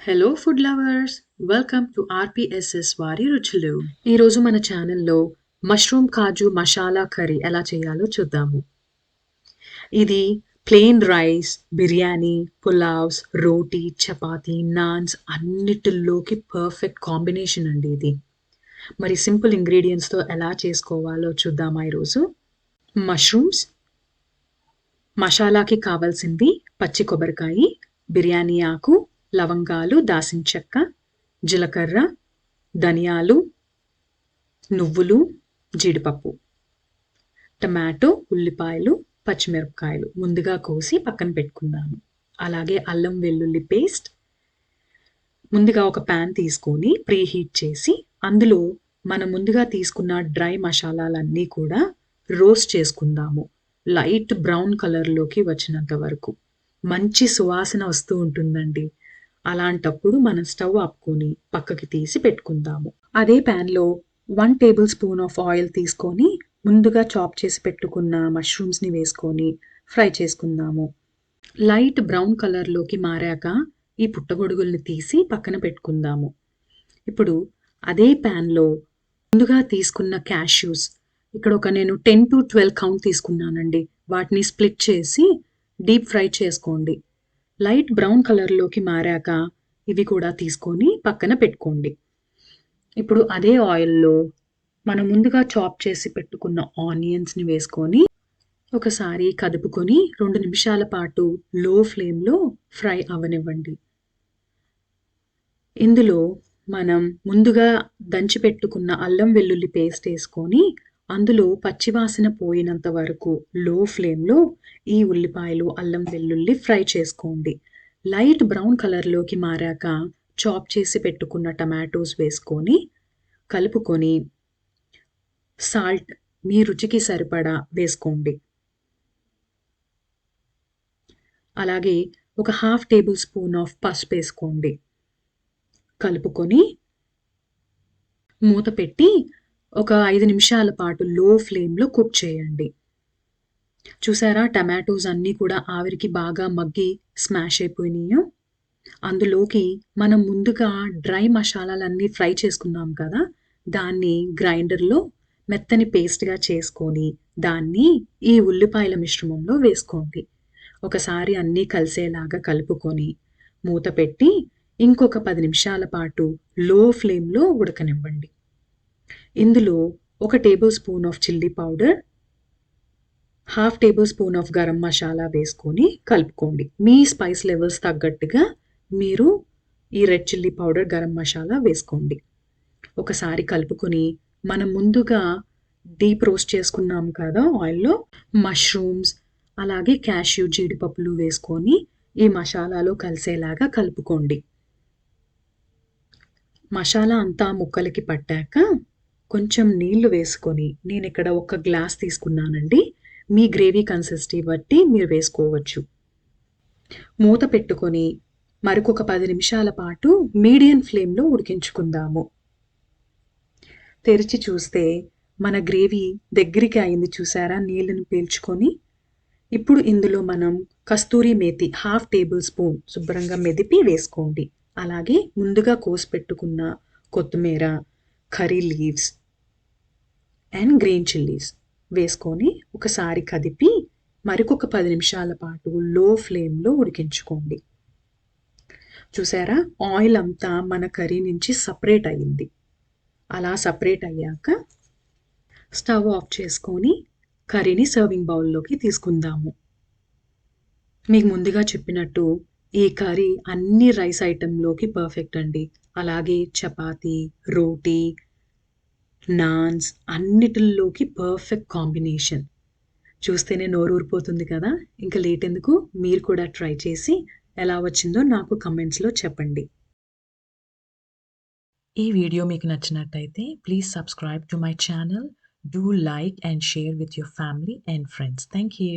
Hello food lovers, welcome to RPSS వారి రుచులు. ఈరోజు మన ఛానల్లో మష్రూమ్ కాజు మసాలా కర్రీ ఎలా చేయాలో చూద్దాము. ఇది ప్లెయిన్ రైస్, బిర్యానీ, పులావ్స్, రోటీ, చపాతీ, నాన్స్ అన్నిటిలోకి పర్ఫెక్ట్ కాంబినేషన్ అండి ఇది. మరి సింపుల్ ఇంగ్రీడియంట్స్తో ఎలా చేసుకోవాలో చూద్దామా ఈరోజు. మష్రూమ్స్, మసాలాకి కావాల్సింది పచ్చి కొబ్బరికాయ, బిర్యానీ ఆకు, లవంగాలు, దాల్చిన చెక్క, జీలకర్ర, ధనియాలు, నువ్వులు, జీడిపప్పు, టమాటో, ఉల్లిపాయలు, పచ్చిమిరపకాయలు ముందుగా కోసి పక్కన పెట్టుకుందాము. అలాగే అల్లం వెల్లుల్లి పేస్ట్. ముందుగా ఒక ప్యాన్ తీసుకొని ప్రీహీట్ చేసి అందులో మనం ముందుగా తీసుకున్న డ్రై మసాలాలన్నీ కూడా రోస్ట్ చేసుకుందాము. లైట్ బ్రౌన్ కలర్లోకి వచ్చినంత వరకు మంచి సువాసన వస్తూ ఉంటుందండి. అలాంటప్పుడు మనం స్టవ్ ఆపుకొని పక్కకి తీసి పెట్టుకుందాము. అదే ప్యాన్లో 1 టేబుల్ స్పూన్ ఆఫ్ ఆయిల్ తీసుకొని ముందుగా చాప్ చేసి పెట్టుకున్న మష్రూమ్స్ని వేసుకొని ఫ్రై చేసుకుందాము. లైట్ బ్రౌన్ కలర్లోకి మారాక ఈ పుట్టగొడుగుల్ని తీసి పక్కన పెట్టుకుందాము. ఇప్పుడు అదే ప్యాన్లో ముందుగా తీసుకున్న క్యాష్యూస్, ఇక్కడ నేను 10 to 12 కౌంట్ తీసుకున్నానండి. వాటిని స్ప్లిట్ చేసి డీప్ ఫ్రై చేసుకోండి. లైట్ బ్రౌన్ కలర్లోకి మారాక ఇవి కూడా తీసుకొని పక్కన పెట్టుకోండి. ఇప్పుడు అదే ఆయిల్లో మనం ముందుగా చాప్ చేసి పెట్టుకున్న ఆనియన్స్ని వేసుకొని ఒకసారి కదుపుకొని 2 నిమిషాల పాటు లో ఫ్లేమ్లో ఫ్రై అవనివ్వండి. ఇందులో మనం ముందుగా దంచి పెట్టుకున్న అల్లం వెల్లుల్లి పేస్ట్ వేసుకొని అందులో పచ్చివాసన పోయినంత వరకు లో ఫ్లేమ్లో ఈ ఉల్లిపాయలు, అల్లం వెల్లుల్లి ఫ్రై చేసుకోండి. లైట్ బ్రౌన్ కలర్లోకి మారాక చాప్ చేసి పెట్టుకున్న టమాటోస్ వేసుకొని కలుపుకొని సాల్ట్ మీ రుచికి సరిపడా వేసుకోండి. అలాగే ఒక 1/2 టేబుల్ స్పూన్ ఆఫ్ పసుపు వేసుకోండి. కలుపుకొని మూత పెట్టి ఒక 5 నిమిషాల పాటు లో ఫ్లేమ్లో కుక్ చేయండి. చూసారా, టమాటోస్ అన్నీ కూడా ఆవిరికి బాగా మగ్గి స్మాష్ అయిపోయినాయో. అందులోకి మనం ముందుగా డ్రై మసాలాలన్నీ ఫ్రై చేసుకున్నాం కదా, దాన్ని గ్రైండర్లో మెత్తని పేస్ట్గా చేసుకొని దాన్ని ఈ ఉల్లిపాయల మిశ్రమంలో వేసుకోండి. ఒకసారి అన్నీ కలిసేలాగా కలుపుకొని మూత పెట్టి ఇంకొక 10 నిమిషాల పాటు లో ఫ్లేమ్లో ఉడకనివ్వండి. ఇందులో 1 table spoon of chilli powder, 1/2 table spoon of garam masala వేసుకొని కలుపుకోండి. మీ స్పైస్ లెవెల్స్ తగ్గట్టుగా మీరు ఈ red chilli powder, garam masala వేసుకోండి. ఒకసారి కలుపుకొని మనం ముందుగా డీప్ రోస్ట్ చేసుకున్నాం కదా ఆయిల్లో, మష్రూమ్స్ అలాగే క్యాష్యూ, జీడిపప్పులు వేసుకొని ఈ మసాలాలో కలిసేలాగా కలుపుకోండి. మసాలా అంతా ముక్కలకి పట్టాక కొంచెం నీళ్లు వేసుకొని, నేను ఇక్కడ 1 గ్లాస్ తీసుకున్నానండి. మీ గ్రేవీ కన్సిస్టెన్సీ బట్టి మీరు వేసుకోవచ్చు. మూత పెట్టుకొని మరొక 10 నిమిషాల పాటు మీడియం ఫ్లేమ్లో ఉడికించుకుందాము. తెరిచి చూస్తే మన గ్రేవీ దగ్గరికి అయింది, చూసారా, నీళ్ళను పీల్చుకొని. ఇప్పుడు ఇందులో మనం కస్తూరి మేతి 1/2 టేబుల్ స్పూన్ శుభ్రంగా మెదిపి వేసుకోండి. అలాగే ముందుగా కోసి పెట్టుకున్న కొత్తిమీర, curry leaves and green chillies వేసుకొని ఒకసారి కదిపి మరొక 10 నిమిషాల పాటు లో ఫ్లేమ్లో ఉడికించుకోండి. చూసారా, ఆయిల్ అంతా మన కర్రీ నుంచి సపరేట్ అయ్యింది. అలా సపరేట్ అయ్యాక స్టవ్ ఆఫ్ చేసుకొని కర్రీని సర్వింగ్ బౌల్లోకి తీసుకుందాము. మీకు ముందుగా చెప్పినట్టు ఈ కర్రీ అన్ని రైస్ ఐటెంలోకి పర్ఫెక్ట్ అండి. అలాగే చపాతీ, రోటీ, నాన్స్ అన్నిటిల్లోకి పర్ఫెక్ట్ కాంబినేషన్. చూస్తేనే నోరు ఊరిపోతుంది కదా. ఇంకా లేట్ ఎందుకు, మీరు కూడా ట్రై చేసి ఎలా వచ్చిందో నాకు కమెంట్స్లో చెప్పండి. ఈ వీడియో మీకు నచ్చినట్టయితే please subscribe to my channel. Do like and share with your family and friends. Thank you.